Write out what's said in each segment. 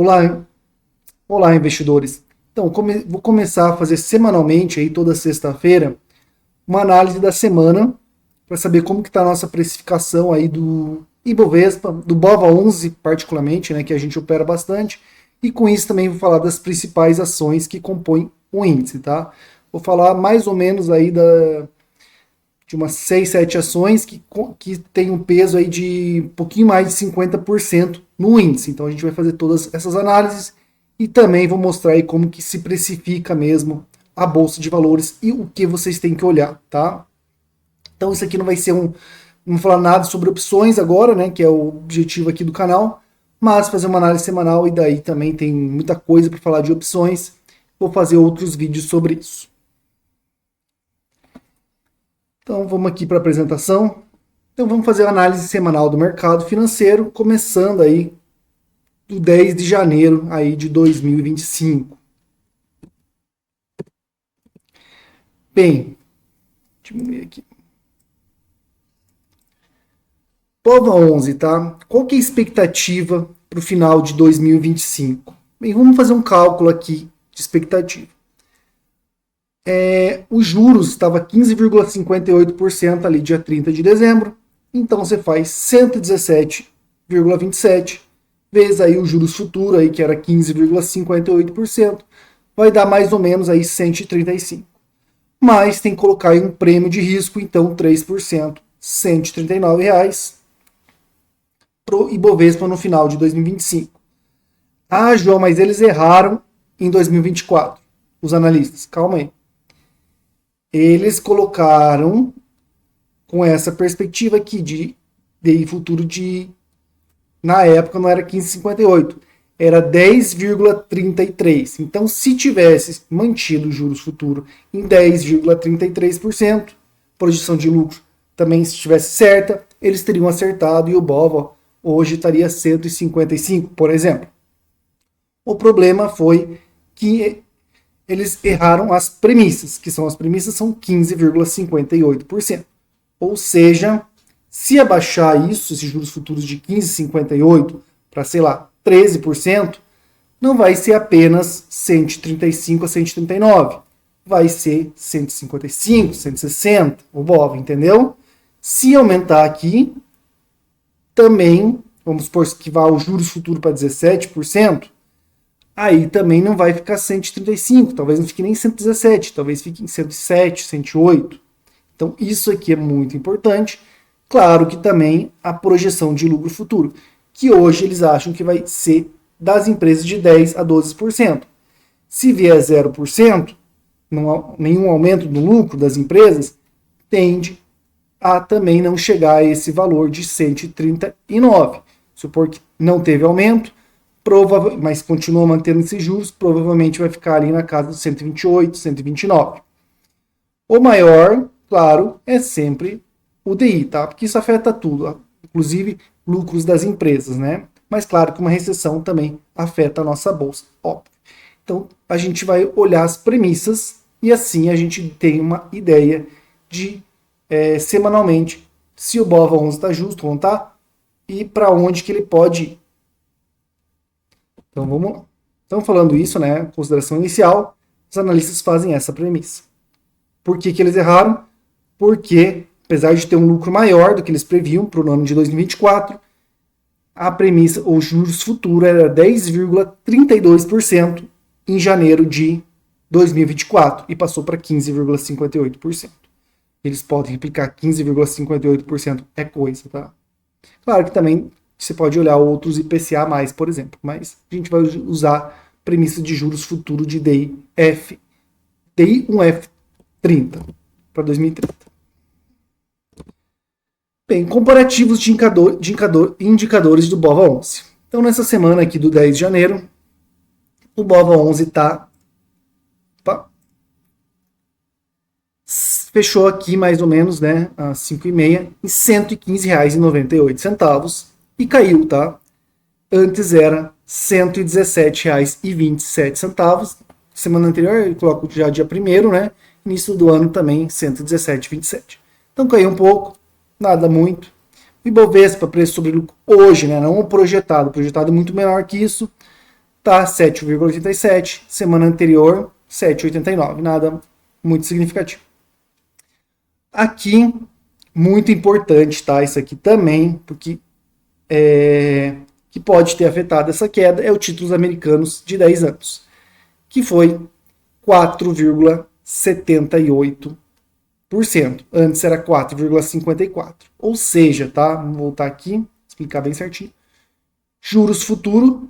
Olá, olá investidores. Então, vou começar a fazer semanalmente, aí, toda sexta-feira, uma análise da semana para saber como que está a nossa precificação aí do Ibovespa, do BOVA11 particularmente, né, que a gente opera bastante, e com isso também vou falar das principais ações que compõem o índice, tá? Vou falar mais ou menos aí de umas 6, 7 ações que tem um peso aí de um pouquinho mais de 50% no índice. Então a gente vai fazer todas essas análises e também vou mostrar aí como que se precifica mesmo a bolsa de valores e o que vocês têm que olhar, tá? Então isso aqui não vai ser não vou falar nada sobre opções agora, né, que é o objetivo aqui do canal, mas fazer uma análise semanal e daí também tem muita coisa para falar de opções. Vou fazer outros vídeos sobre isso. Então vamos aqui para a apresentação. Então vamos fazer a análise semanal do mercado financeiro, começando aí do 10 de janeiro aí de 2025. Bem, diminuir aqui. BOVA11, tá? Qual que é a expectativa para o final de 2025? Bem, vamos fazer um cálculo aqui de expectativa. Os juros estava 15,58% ali dia 30 de dezembro, então você faz 117,27 vezes aí os juros futuro aí que era 15,58%, vai dar mais ou menos aí 135. Mas tem que colocar aí um prêmio de risco, então 3%, R$ 139 pro Ibovespa no final de 2025. Ah, João, mas eles erraram em 2024, os analistas. Calma aí. Eles colocaram com essa perspectiva aqui de DI futuro de, na época não era 15,58, era 10,33. Então, se tivesse mantido os juros futuro em 10,33%, projeção de lucro também se estivesse certa, eles teriam acertado e o BOVA hoje estaria 155, por exemplo. O problema foi que eles erraram as premissas, que são as premissas são 15,58%. Ou seja, se abaixar isso, esses juros futuros de 15,58 para, sei lá, 13%, não vai ser apenas 135 a 139, vai ser 155, 160, o BOV, entendeu? Se aumentar aqui, também, vamos supor que vá os juros futuros para 17%, aí também não vai ficar 135, talvez não fique nem 117, talvez fique em 107, 108. Então isso aqui é muito importante. Claro que também a projeção de lucro futuro, que hoje eles acham que vai ser das empresas de 10 a 12%. Se vier 0%, nenhum aumento no lucro das empresas, tende a também não chegar a esse valor de 139. Supor que não teve aumento, mas continua mantendo esses juros, provavelmente vai ficar ali na casa dos 128, 129. O maior, claro, é sempre o DI, tá? Porque isso afeta tudo, inclusive lucros das empresas, né? Mas claro que uma recessão também afeta a nossa bolsa, óbvio. Então a gente vai olhar as premissas e assim a gente tem uma ideia de semanalmente se o BOVA11 está justo ou não está e para onde que ele pode ir. Então vamos lá. Então falando isso, né, consideração inicial, os analistas fazem essa premissa. Por que eles erraram? Porque, apesar de ter um lucro maior do que eles previam para o ano de 2024, a premissa, os juros futuros era 10,32% em janeiro de 2024 e passou para 15,58%. Eles podem replicar 15,58% é coisa, tá? Claro que também você pode olhar outros IPCA+, por exemplo, mas a gente vai usar premissa de juros futuro de DI1F30 para 2030. Bem, comparativos de indicadores do BOVA11. Então, nessa semana aqui do 10 de janeiro, o BOVA11 fechou aqui mais ou menos, né, às 5h30, em R$ 115,98 e caiu, tá? Antes era R$ 117,27. Semana anterior eu coloco já dia 1º, né? Início do ano também 117,27. Então caiu um pouco, nada muito. O Ibovespa, preço sobre lucro hoje, né, não o projetado é muito menor que isso, tá 7,87, semana anterior 7,89, nada muito significativo. Aqui, muito importante, tá? Isso aqui também, porque que pode ter afetado essa queda, é o títulos americanos de 10 anos, que foi 4,78%. Antes era 4,54%. Ou seja, tá? Vamos voltar aqui, explicar bem certinho. Juros futuro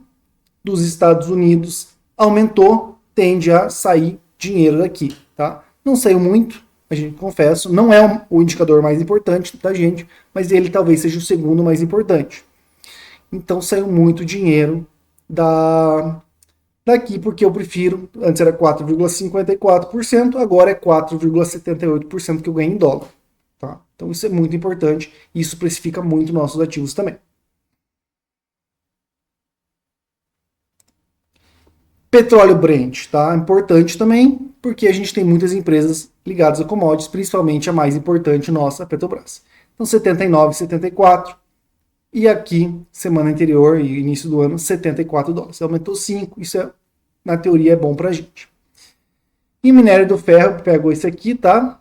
dos Estados Unidos aumentou, tende a sair dinheiro daqui, tá? Não saiu muito, a gente confesso, não é o indicador mais importante da gente, mas ele talvez seja o segundo mais importante. Então saiu muito dinheiro daqui, porque eu prefiro, antes era 4,54%, agora é 4,78% que eu ganho em dólar. Tá? Então isso é muito importante, e isso precifica muito nossos ativos também. Petróleo Brent, tá? Importante também, porque a gente tem muitas empresas ligadas a commodities, principalmente a mais importante nossa, a Petrobras. Então 79, 74, e aqui, semana anterior e início do ano, 74 dólares. Aumentou 5, isso na teoria é bom pra gente. E minério do ferro, pegou esse aqui, tá?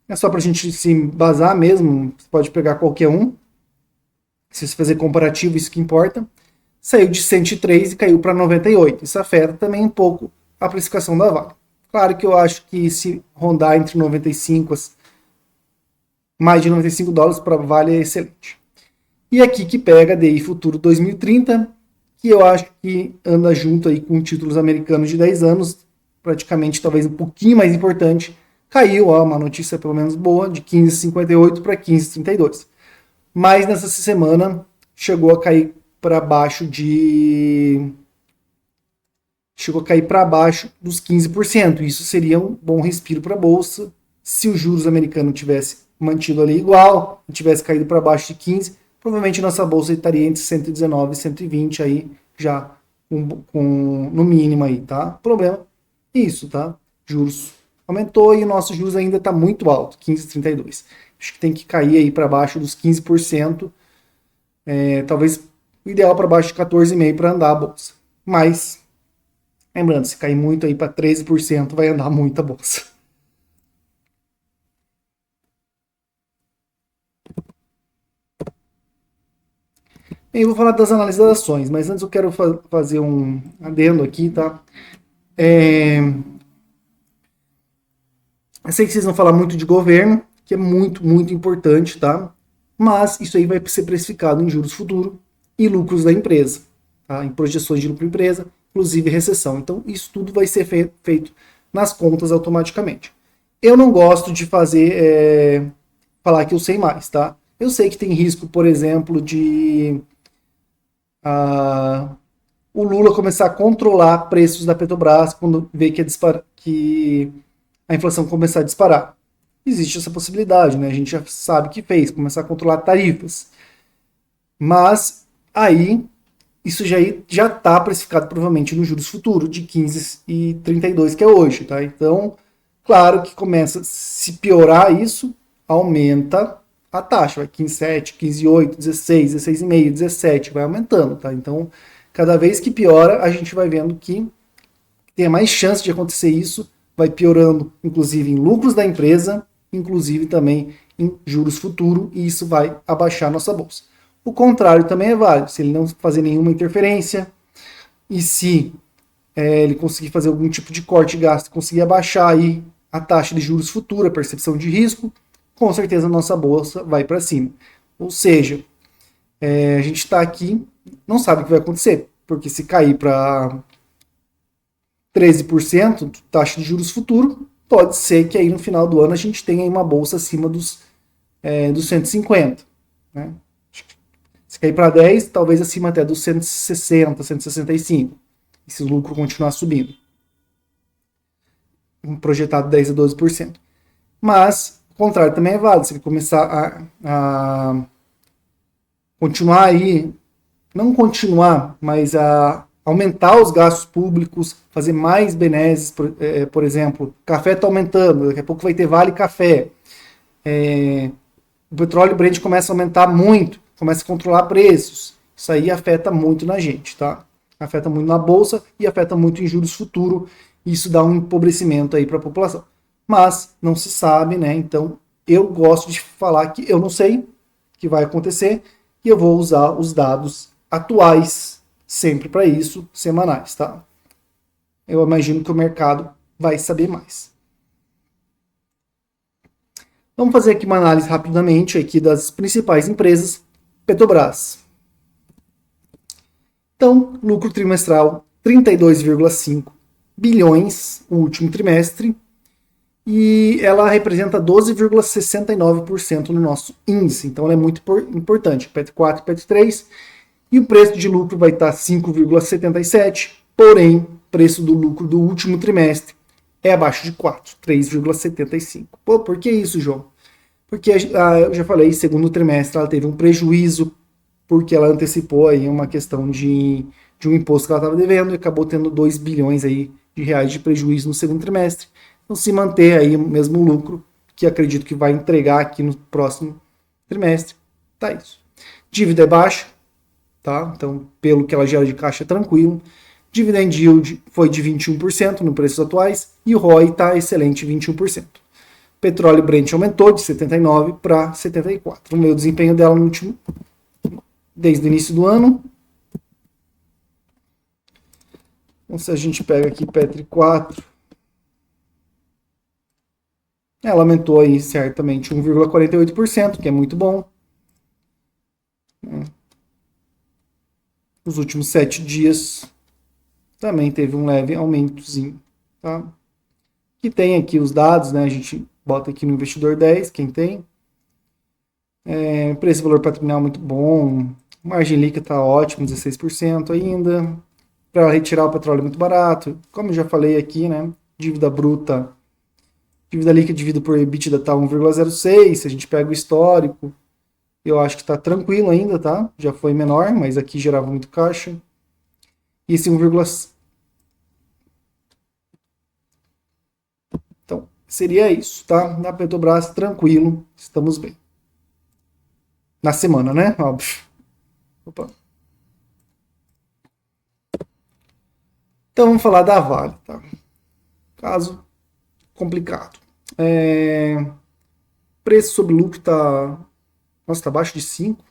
É só pra gente se basar mesmo, você pode pegar qualquer um. Se você fazer comparativo, isso que importa. Saiu de 103 e caiu para 98. Isso afeta também um pouco a precificação da Vale. Claro que eu acho que se rondar entre 95, mais de 95 dólares para Vale é excelente. E aqui que pega DI Futuro 2030, que eu acho que anda junto aí com títulos americanos de 10 anos, praticamente talvez um pouquinho mais importante. Caiu, ó, uma notícia pelo menos boa, de 15,58 para 15,32. Mas nessa semana chegou a cair para baixo dos 15%. Isso seria um bom respiro para a bolsa se o juros americano tivesse mantido ali igual, tivesse caído para baixo de 15, provavelmente nossa bolsa estaria entre 119 e 120 aí já no mínimo aí, tá? Problema é isso, tá? Juros aumentou e o nosso juros ainda está muito alto, 15,32. Acho que tem que cair aí para baixo dos 15%, talvez o ideal para baixo de 14,5% para andar a bolsa. Mas, lembrando, se cair muito aí para 13%, vai andar muito a bolsa. Bem, eu vou falar das análises das ações, mas antes eu quero fazer um adendo aqui, tá? Eu sei que vocês vão falar muito de governo, que é muito, muito importante, tá? Mas isso aí vai ser precificado em juros futuros e lucros da empresa, tá? Em projeções de lucro da empresa, inclusive recessão. Então, isso tudo vai ser feito nas contas automaticamente. Eu não gosto de falar que eu sei mais, tá? Eu sei que tem risco, por exemplo, de o Lula começar a controlar preços da Petrobras quando vê que a inflação começar a disparar. Existe essa possibilidade, né? A gente já sabe que fez, começar a controlar tarifas. Mas aí, isso já está precificado provavelmente nos juros futuros de 15,32, que é hoje, tá? Então, claro que começa, se piorar isso, aumenta a taxa, vai 15,7, 15,8, 16, 16,5, 17, vai aumentando, tá? Então, cada vez que piora, a gente vai vendo que tem mais chance de acontecer isso, vai piorando, inclusive, em lucros da empresa, inclusive também em juros futuros, e isso vai abaixar a nossa bolsa. O contrário também é válido, se ele não fazer nenhuma interferência, e se ele conseguir fazer algum tipo de corte de gasto, conseguir abaixar aí a taxa de juros futura, a percepção de risco, com certeza a nossa bolsa vai para cima. Ou seja, a gente está aqui, não sabe o que vai acontecer, porque se cair para 13% taxa de juros futuro, pode ser que aí no final do ano a gente tenha uma bolsa acima dos 150. Né? Se cair para 10, talvez acima até dos 160, 165. E se o lucro continuar subindo. Um projetado 10 a 12%. Mas, o contrário também é válido. Se ele começar a continuar aí, não continuar, mas a aumentar os gastos públicos, fazer mais benesses, por exemplo, café está aumentando, daqui a pouco vai ter Vale Café. O petróleo Brent começa a aumentar muito, começa a controlar preços. Isso aí afeta muito na gente, tá? Afeta muito na bolsa e afeta muito em juros futuros. Isso dá um empobrecimento aí para a população. Mas não se sabe, né? Então eu gosto de falar que eu não sei o que vai acontecer e eu vou usar os dados atuais sempre para isso, semanais, tá? Eu imagino que o mercado vai saber mais. Vamos fazer aqui uma análise rapidamente aqui das principais empresas. Petrobras. Então, lucro trimestral 32,5 bilhões no último trimestre e ela representa 12,69% no nosso índice. Então, ela é muito importante. PET 4 e PET 3. E o preço de lucro vai estar 5,77, porém, o preço do lucro do último trimestre é abaixo de 4, 3,75. Pô, por que isso, João? Porque eu já falei, segundo trimestre ela teve um prejuízo porque ela antecipou aí uma questão de um imposto que ela estava devendo e acabou tendo 2 bilhões aí de reais de prejuízo no segundo trimestre. Então, se manter aí o mesmo lucro, que acredito que vai entregar aqui no próximo trimestre, tá isso. Dívida é baixa, tá? Então, pelo que ela gera de caixa, é tranquilo. Dividend yield foi de 21% no preços atuais e o ROI está excelente, 21%. Petróleo Brent aumentou de 79 para 74. O meu desempenho dela no último, desde o início do ano. Então, se a gente pega aqui Petri 4, ela aumentou aí certamente 1,48%, que é muito bom. Nos últimos 7 dias também teve um leve aumentozinho, tá? Que tem aqui os dados, né? A gente bota aqui no investidor 10, quem tem. Preço e valor patrimonial muito bom. Margem líquida está ótimo, 16% ainda. Para retirar o petróleo é muito barato. Como eu já falei aqui, né? Dívida bruta, dívida líquida dividida por EBITDA está 1,06. Se a gente pega o histórico, eu acho que está tranquilo ainda, tá? Já foi menor, mas aqui gerava muito caixa. E esse 1,6. Então, seria isso, tá? Na Petrobras, tranquilo, estamos bem. Na semana, né? Óbvio. Opa. Então, vamos falar da Vale, tá? Caso complicado. Preço sobre lucro tá... Nossa, tá abaixo de 5.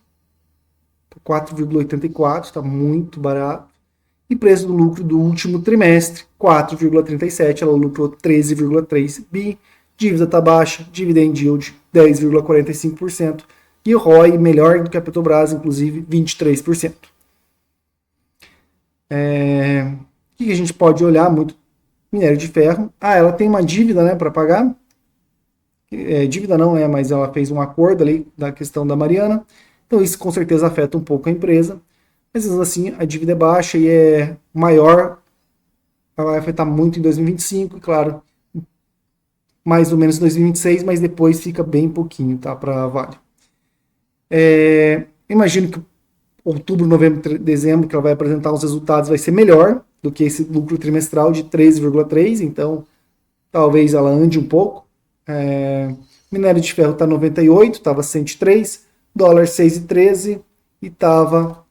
4,84, está muito barato. E preço do lucro do último trimestre, 4,37, ela lucrou 13,3 bi. Dívida está baixa, dividend yield 10,45%. E o ROI melhor do que a Petrobras, inclusive 23%. O que a gente pode olhar muito? Minério de ferro. Ela tem uma dívida, né, para pagar. Dívida não é, mas ela fez um acordo ali da questão da Mariana. Então isso com certeza afeta um pouco a empresa. Mas assim, a dívida é baixa e é maior. Ela vai afetar muito em 2025, e claro, mais ou menos em 2026, mas depois fica bem pouquinho, tá, para a Vale. Imagino que outubro, novembro, dezembro, que ela vai apresentar os resultados, vai ser melhor do que esse lucro trimestral de 13,3, então talvez ela ande um pouco. Minério de ferro está 98, estava 103, dólar 6,13 e estava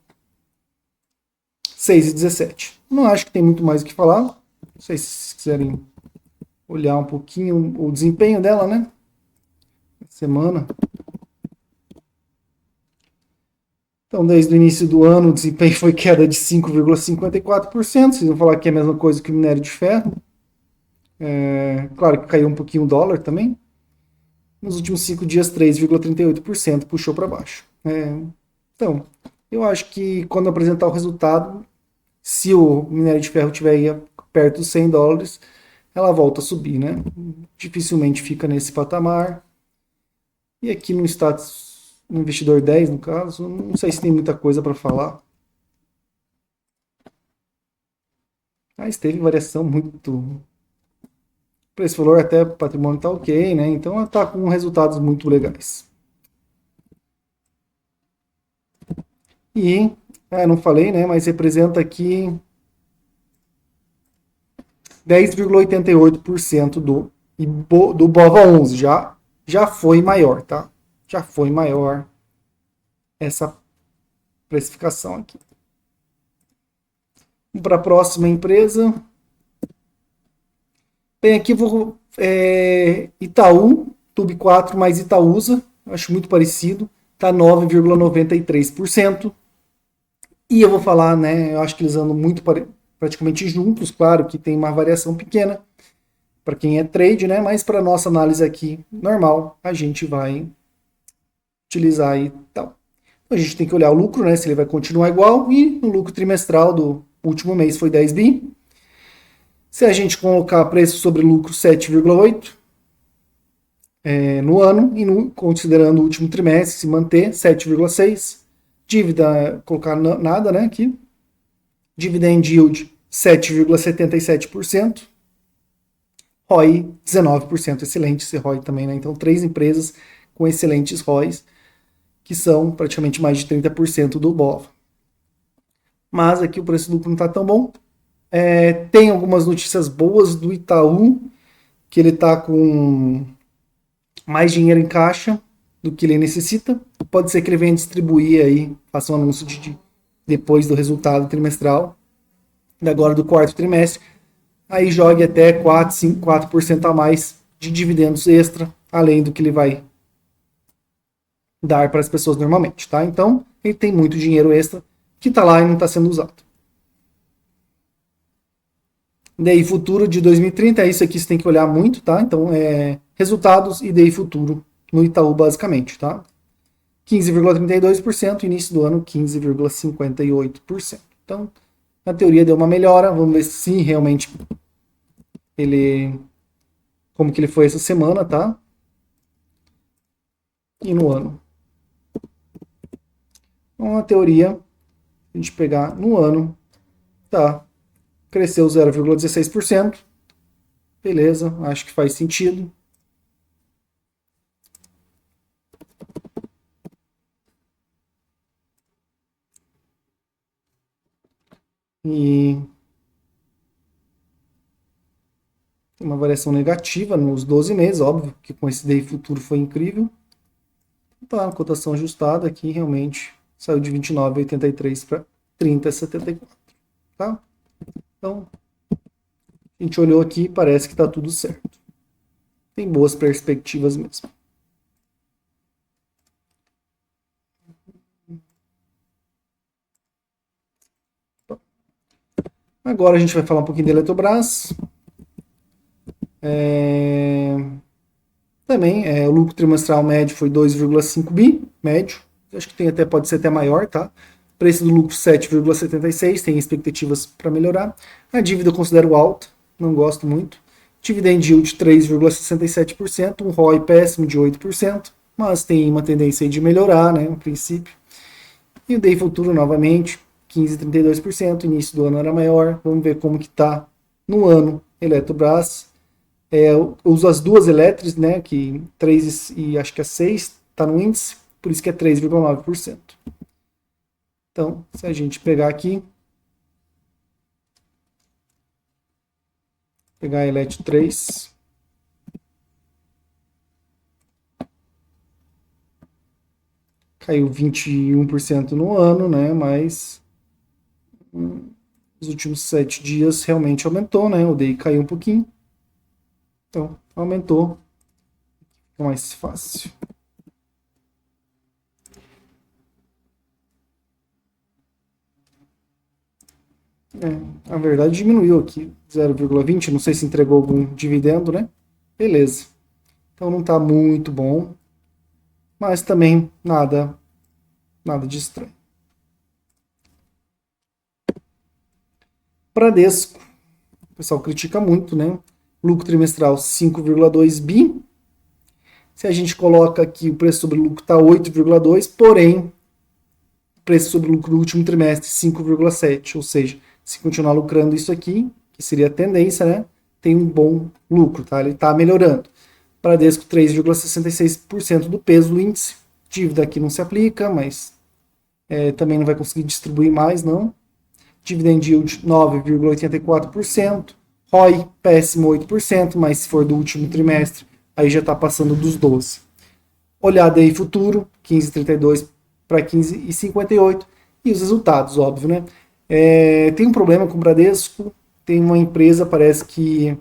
6,17. Não acho que tem muito mais o que falar. Não sei se vocês quiserem olhar um pouquinho o desempenho dela, né? Semana. Então, desde o início do ano, o desempenho foi queda de 5,54%. Vocês vão falar que é a mesma coisa que o minério de ferro. Claro que caiu um pouquinho o dólar também. Nos últimos 5 dias, 3,38% puxou para baixo. Então, eu acho que quando apresentar o resultado, se o minério de ferro estiver perto dos 100 dólares, ela volta a subir, né? Dificilmente fica nesse patamar. E aqui no status, no investidor 10, no caso, não sei se tem muita coisa para falar. Mas teve variação muito... Preço-valor até patrimônio está ok, né? Então ela está com resultados muito legais. E, não falei, né? Mas representa aqui 10,88% do BOVA11. Já foi maior, tá? Já foi maior essa precificação aqui. Para a próxima empresa. Bem, aqui eu vou Itaú, Tube 4 mais Itaúsa, acho muito parecido, tá 9,93%. E eu vou falar, né, eu acho que eles andam muito praticamente juntos, claro que tem uma variação pequena para quem é trade, né, mas para nossa análise aqui normal, a gente vai utilizar aí tal. A gente tem que olhar o lucro, né, se ele vai continuar igual, e o lucro trimestral do último mês foi 10 bi. Se a gente colocar preço sobre lucro 7,8 no ano, e considerando o último trimestre, se manter 7,6, dívida, colocar nada, né, aqui, dividend yield 7,77%, ROI 19%, excelente esse ROI também, né, então 3 empresas com excelentes ROIs, que são praticamente mais de 30% do BOV. Mas aqui o preço do lucro não está tão bom. Tem algumas notícias boas do Itaú, que ele está com mais dinheiro em caixa do que ele necessita. Pode ser que ele venha distribuir aí, faça um anúncio depois do resultado trimestral, agora do quarto trimestre, aí jogue até 4% a mais de dividendos extra, além do que ele vai dar para as pessoas normalmente, tá? Então, ele tem muito dinheiro extra que está lá e não está sendo usado. DI futuro de 2030, isso aqui você tem que olhar muito, tá? Então, resultados e DI futuro no Itaú, basicamente, tá? 15,32%, início do ano 15,58%. Então, na teoria deu uma melhora, vamos ver se realmente como que ele foi essa semana, tá? E no ano. Então, na teoria, a gente pegar no ano, tá? Cresceu 0,16%. Beleza, acho que faz sentido. E uma variação negativa nos 12 meses, óbvio que com esse DI futuro foi incrível. Tá, a cotação ajustada aqui realmente saiu de 29,83 para 30,74, tá? Então, a gente olhou aqui e parece que está tudo certo. Tem boas perspectivas mesmo. Agora a gente vai falar um pouquinho da Eletrobras. Também, o lucro trimestral médio foi 2,5 bi, médio. Acho que pode ser até maior, tá? Preço do lucro 7,76, tem expectativas para melhorar. A dívida eu considero alta, não gosto muito. Dividend yield 3,67%, um ROI péssimo de 8%, mas tem uma tendência aí de melhorar, né, no princípio. E o DI futuro novamente, 15,32%, início do ano era maior. Vamos ver como que tá no ano Eletrobras. Eu uso as duas elétricas, né, que 3 e acho que a 6 está no índice, por isso que é 3,9%. Então, se a gente pegar aqui, pegar a Elet 3, caiu 21% no ano, né, mas nos últimos 7 dias realmente aumentou, né, o DI caiu um pouquinho. Então, aumentou. Fica mais fácil. Na verdade diminuiu aqui, 0,20, não sei se entregou algum dividendo, né? Beleza. Então não está muito bom, mas também nada de estranho. Bradesco, o pessoal critica muito, né? Lucro trimestral 5,2 bi. Se a gente coloca aqui o preço sobre lucro está 8,2, porém o preço sobre lucro do último trimestre 5,7, ou seja, se continuar lucrando isso aqui, que seria a tendência, né? Tem um bom lucro, tá? Ele está melhorando. Bradesco 3,66% do peso do índice. Dívida aqui não se aplica, mas também não vai conseguir distribuir mais, não. Dividend yield 9,84%. ROI péssimo 8%, mas se for do último trimestre, aí já está passando dos 12%. Olhada aí futuro, 15,32 para 15,58. E os resultados, óbvio, né? Tem um problema com o Bradesco, tem uma empresa, parece que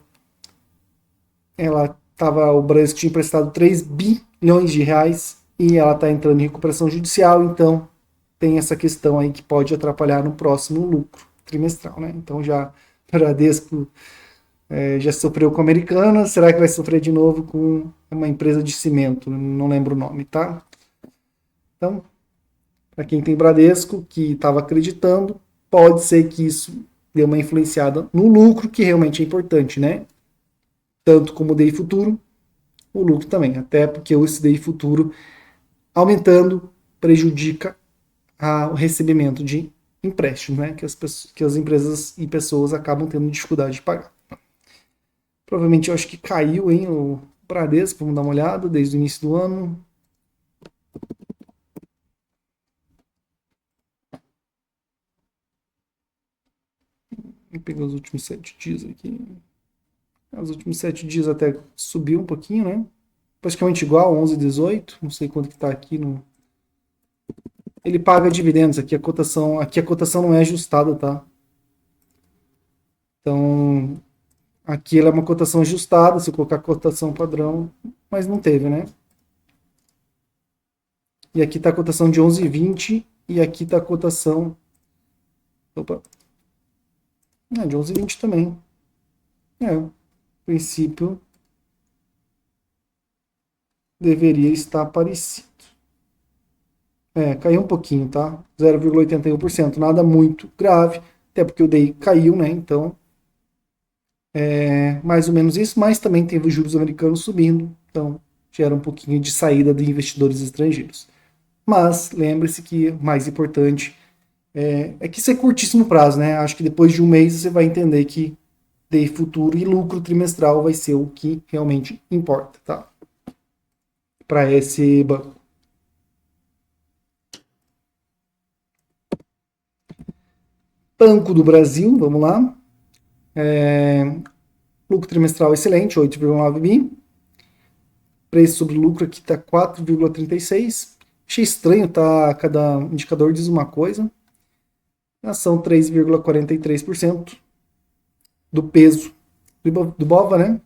o Bradesco tinha emprestado 3 bilhões de reais e ela está entrando em recuperação judicial, então tem essa questão aí que pode atrapalhar no próximo lucro trimestral, né? Então já o Bradesco já sofreu com a Americana, será que vai sofrer de novo com uma empresa de cimento? Não lembro o nome, tá? Então, para quem tem Bradesco, que estava acreditando, pode ser que isso dê uma influenciada no lucro, que realmente é importante, né? Tanto como o DI futuro, o lucro também, até porque o DI futuro aumentando prejudica o recebimento de empréstimos, né? Que as empresas e pessoas acabam tendo dificuldade de pagar. Provavelmente eu acho que caiu, hein, o Bradesco, vamos dar uma olhada, desde o início do ano. Vou pegar os últimos 7 dias aqui. Os últimos 7 dias até subiu um pouquinho, né? Praticamente igual, 11, 18. Não sei quanto que tá aqui no. Ele paga dividendos, aqui a cotação não é ajustada, tá? Então, aqui ela é uma cotação ajustada, se eu colocar cotação padrão, mas não teve, né? E aqui tá a cotação de 11,20 e aqui tá a cotação. Opa! De 11,20 também. Princípio deveria estar parecido. Caiu um pouquinho, tá? 0,81%, nada muito grave, até porque o DI caiu, né? Então, mais ou menos isso, mas também teve os juros americanos subindo, então gera um pouquinho de saída de investidores estrangeiros. Mas lembre-se que o mais importante que isso é curtíssimo prazo, né? Acho que depois de um mês você vai entender que DI futuro e lucro trimestral vai ser o que realmente importa, tá? Para esse banco. Banco do Brasil, vamos lá. Lucro trimestral excelente, 8,9 bi. Preço sobre lucro aqui está 4,36. Achei estranho, tá? Cada indicador diz uma coisa. Ação 3,43% do peso do BOVA, né?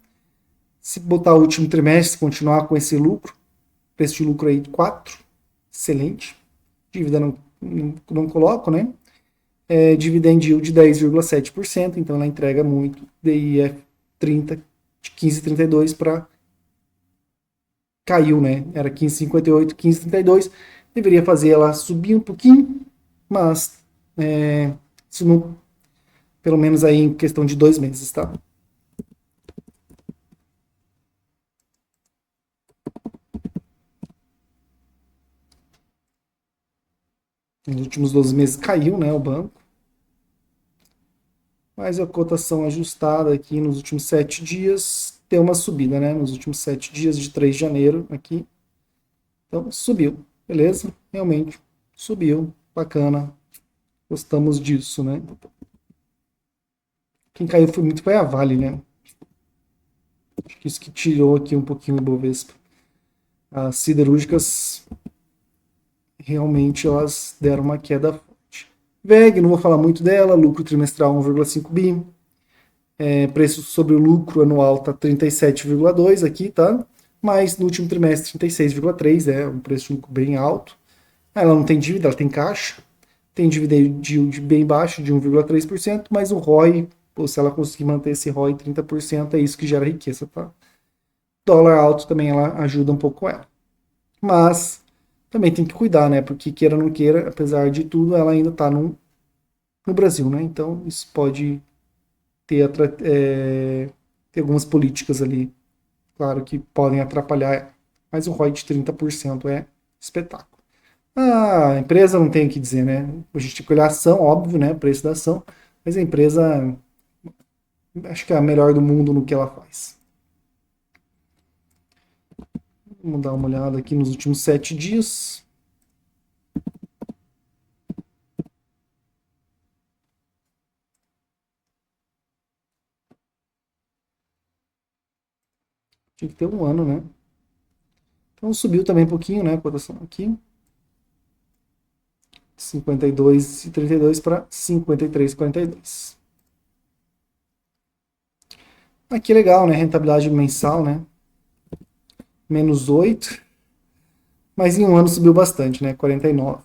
Se botar o último trimestre, continuar com esse lucro, preço de lucro aí de 4, excelente. Dívida não coloco, né? Dividend yield de 10,7%, então ela entrega muito. DIF 30, de 15,32 para caiu, né? Era 15,58, 15,32. Deveria fazer ela subir um pouquinho, mas isso não, pelo menos aí em questão de 2 meses, tá? Nos últimos 12 meses caiu, né, o banco. Mas a cotação ajustada aqui nos últimos 7 dias tem uma subida, né? Nos últimos 7 dias de 3 de janeiro aqui. Então, subiu, beleza? Realmente subiu, bacana. Gostamos disso, né? Quem caiu foi a Vale, né? Acho que isso que tirou aqui um pouquinho o Ibovespa. As siderúrgicas realmente elas deram uma queda forte. VEG, não vou falar muito dela, lucro trimestral 1,5 bi. Preço sobre o lucro anual tá 37,2 aqui, tá? Mas no último trimestre 36,3, um preço de lucro bem alto. Ela não tem dívida, ela tem caixa. Tem dividend yield bem baixo, de 1,3%, mas o ROI, se ela conseguir manter esse ROI 30%, é isso que gera riqueza, tá? Dólar alto também ela ajuda um pouco ela. Mas também tem que cuidar, né? Porque queira ou não queira, apesar de tudo, ela ainda está no Brasil, né? Então isso pode ter algumas políticas ali, claro, que podem atrapalhar, mas o ROI de 30% é espetáculo. A empresa não tem o que dizer, né? A gente tem que olhar a ação, óbvio, né? Preço da ação, mas a empresa acho que é a melhor do mundo no que ela faz. Vamos dar uma olhada aqui nos últimos 7 dias. Tinha que ter um ano, né? Então subiu também um pouquinho, né? A cotação aqui. 52,32 para 53,42. Aqui é legal, né? Rentabilidade mensal, né? -8. Mas em um ano subiu bastante, né? 49.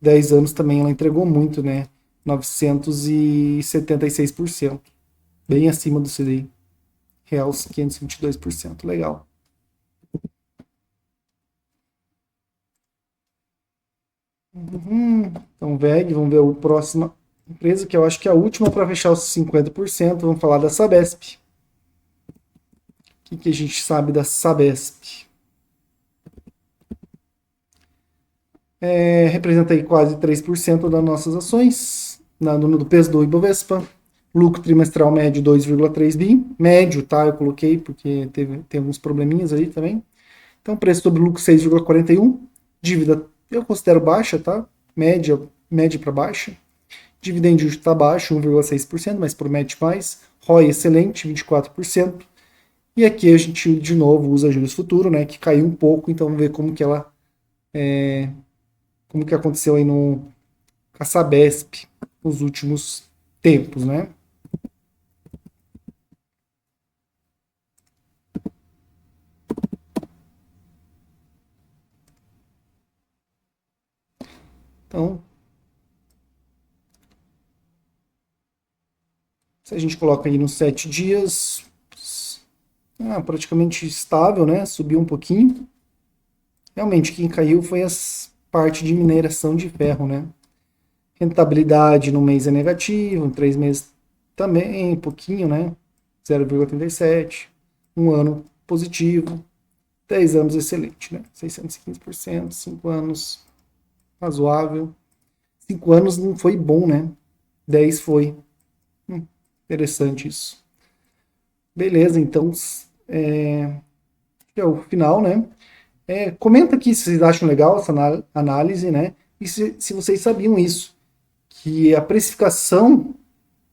10 anos também ela entregou muito, né? 976%. Bem acima do CDI. Real 522%. Legal. Então, VEG, vamos ver a próxima empresa, que eu acho que é a última para fechar os 50%. Vamos falar da Sabesp. O que a gente sabe da Sabesp? Representa aí quase 3% das nossas ações, do peso do Ibovespa. Lucro trimestral médio 2,3 bi. Médio, tá? Eu coloquei porque tem alguns probleminhas aí também. Então, preço sobre lucro 6,41. Dívida eu considero baixa, tá? Média para baixa. Dividend está baixo, 1,6%, mas promete mais. ROI excelente, 24%. E aqui a gente, de novo, usa juros futuro, né? Que caiu um pouco, então vamos ver como que ela... como que aconteceu aí no Sabesp nos últimos tempos, né? Então, se a gente coloca aí nos 7 dias, praticamente estável, né? Subiu um pouquinho. Realmente, quem caiu foi a parte de mineração de ferro, né? Rentabilidade no mês é negativa, em 3 meses também, um pouquinho, né? 0,37. Um ano positivo. 10 anos excelente, né? 615%. 5 anos razoável. 5 anos não foi bom, né? 10 foi. Interessante isso. Beleza, então é o final, né? Comenta aqui se vocês acham legal essa análise, né? E se vocês sabiam isso, que a precificação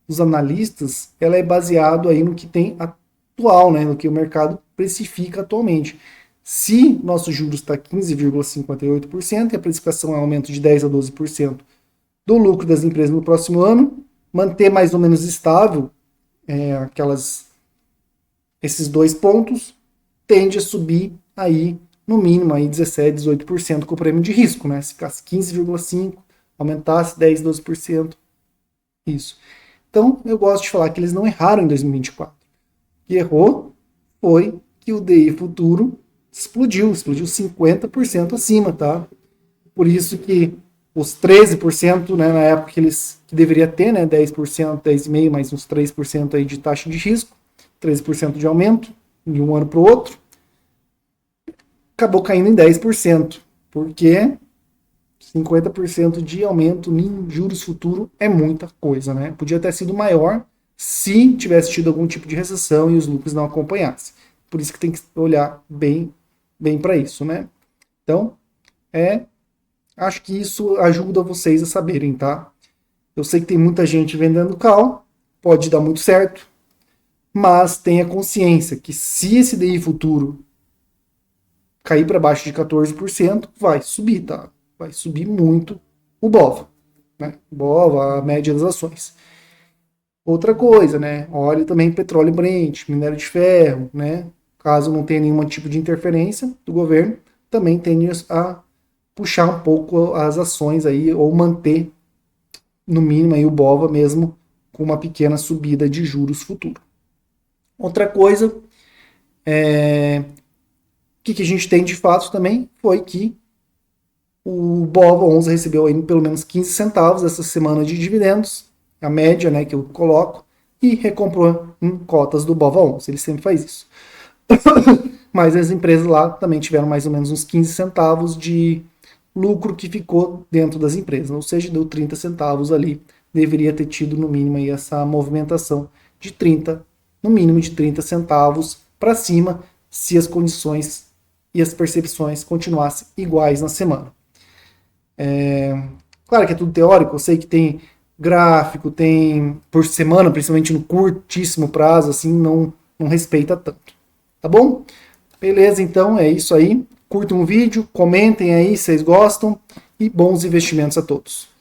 dos analistas ela é baseado aí no que tem atual, né? No que o mercado precifica atualmente. Se nosso juros está 15,58% e a precificação é um aumento de 10 a 12% do lucro das empresas no próximo ano, manter mais ou menos estável esses 2 pontos, tende a subir aí no mínimo aí 17, 18% com o prêmio de risco, né? Se ficasse 15,5%, aumentasse 10, 12%. Isso. Então, eu gosto de falar que eles não erraram em 2024. O que errou foi que o DI futuro explodiu 50% acima, tá? Por isso que os 13%, né, na época que deveria ter, né, 10%, 10,5%, mais uns 3% aí de taxa de risco, 13% de aumento de um ano para o outro, acabou caindo em 10%, porque 50% de aumento em juros futuro é muita coisa, né? Podia ter sido maior se tivesse tido algum tipo de recessão e os lucros não acompanhassem. Por isso que tem que olhar bem para isso, né? Então, acho que isso ajuda vocês a saberem, tá? Eu sei que tem muita gente vendendo call, pode dar muito certo, mas tenha consciência que se esse DI futuro cair para baixo de 14%, vai subir, tá? Vai subir muito o BOVA, né? BOVA, a média das ações. Outra coisa, né? Olha também petróleo Brent, minério de ferro, né? Caso não tenha nenhum tipo de interferência do governo, também tende a puxar um pouco as ações aí, ou manter no mínimo aí o BOVA mesmo com uma pequena subida de juros futuro. Outra coisa, o que a gente tem de fato também foi que o BOVA 11 recebeu aí pelo menos 15 centavos essa semana de dividendos, a média, né, que eu coloco, e recomprou em cotas do BOVA 11. Ele sempre faz isso. Mas as empresas lá também tiveram mais ou menos uns 15 centavos de lucro que ficou dentro das empresas, ou seja, deu 30 centavos ali. Deveria ter tido no mínimo aí essa movimentação de 30, no mínimo de 30 centavos para cima, se as condições e as percepções continuassem iguais na semana. Claro que é tudo teórico, eu sei que tem gráfico, tem por semana, principalmente no curtíssimo prazo, assim, não respeita tanto. Tá bom? Beleza, então é isso aí. Curtam o vídeo, comentem aí se vocês gostam e bons investimentos a todos.